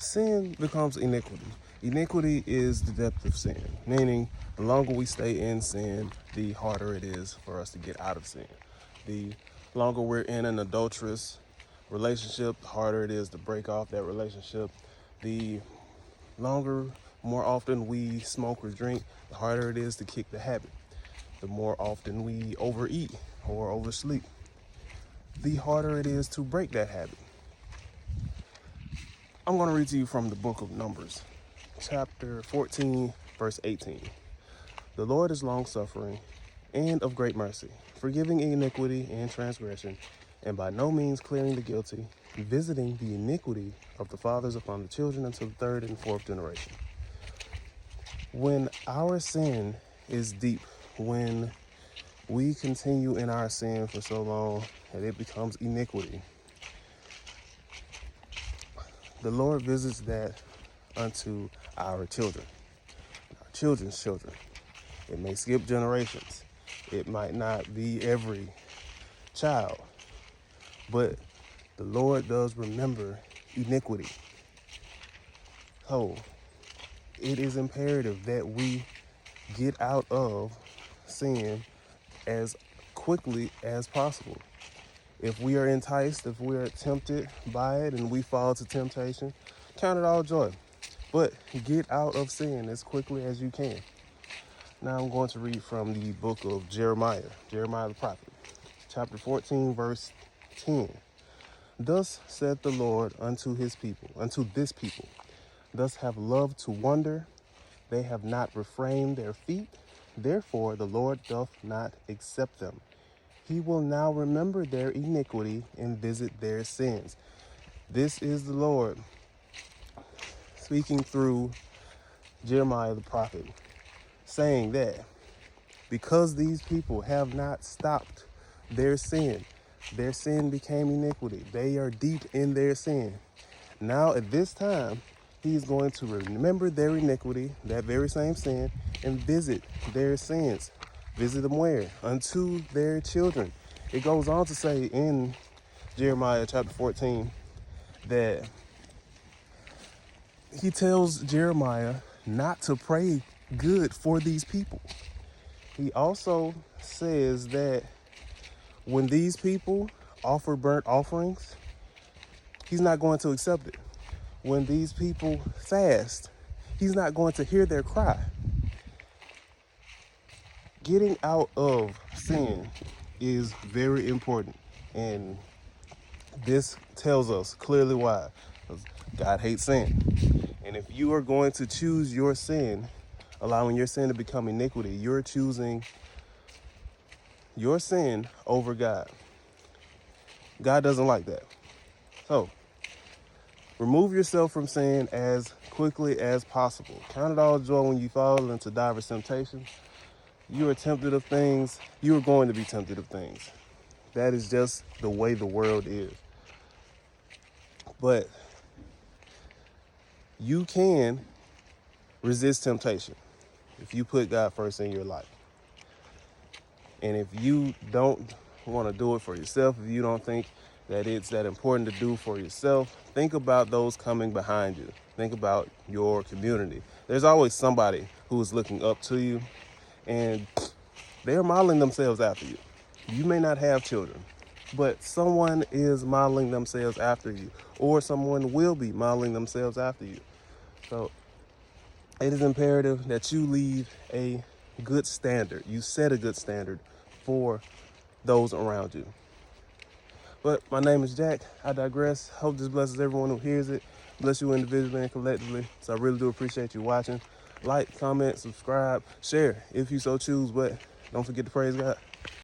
sin becomes iniquity. Iniquity is the depth of sin, meaning the longer we stay in sin, the harder it is for us to get out of sin. The longer we're in an adulterous relationship, the harder it is to break off that relationship. The longer, more often we smoke or drink, the harder it is to kick the habit. The more often we overeat or oversleep, the harder it is to break that habit. I'm going to read to you from the book of Numbers, chapter 14, verse 18. The Lord is longsuffering and of great mercy, forgiving iniquity and transgression, and by no means clearing the guilty, visiting the iniquity of the fathers upon the children until the third and fourth generation. When our sin is deep, when we continue in our sin for so long that it becomes iniquity, the Lord visits that unto our children, our children's children. It may skip generations. It might not be every child, but the Lord does remember iniquity. So it is imperative that we get out of sin as quickly as possible. If we are enticed, if we are tempted by it and we fall to temptation, count it all joy. But get out of sin as quickly as you can. Now I'm going to read from the book of Jeremiah the prophet, chapter 14, verse 10. Thus saith the Lord unto his people, unto this people, thus have loved to wonder, they have not refrained their feet, therefore the Lord doth not accept them. He will now remember their iniquity and visit their sins. This is the Lord speaking through Jeremiah the prophet, saying that because these people have not stopped their sin became iniquity. They are deep in their sin. Now at this time, he's going to remember their iniquity, that very same sin, and visit their sins. Visit them where? Unto their children. It goes on to say in Jeremiah chapter 14 that he tells Jeremiah not to pray good for these people. He also says that when these people offer burnt offerings, he's not going to accept it. When these people fast, he's not going to hear their cry. Getting out of sin is very important, and this tells us clearly why. Because God hates sin. And if you are going to choose your sin, allowing your sin to become iniquity, you're choosing your sin over God. God doesn't like that. So, remove yourself from sin as quickly as possible. Count it all joy when you fall into diverse temptations. You are tempted of things, you are going to be tempted of things. That is just the way the world is. But you can resist temptation if you put God first in your life. And if you don't want to do it for yourself, if you don't think that it's that important to do for yourself, think about those coming behind you. Think about your community. There's always somebody who is looking up to you, and they're modeling themselves after you. You may not have children, but someone is modeling themselves after you, or someone will be modeling themselves after you. So it is imperative that you leave a good standard. You set a good standard for those around you. But my name is Jack. I digress. Hope this blesses everyone who hears it. Bless you individually and collectively. So I really do appreciate you watching. Like, comment, subscribe, share if you so choose, but don't forget to praise God.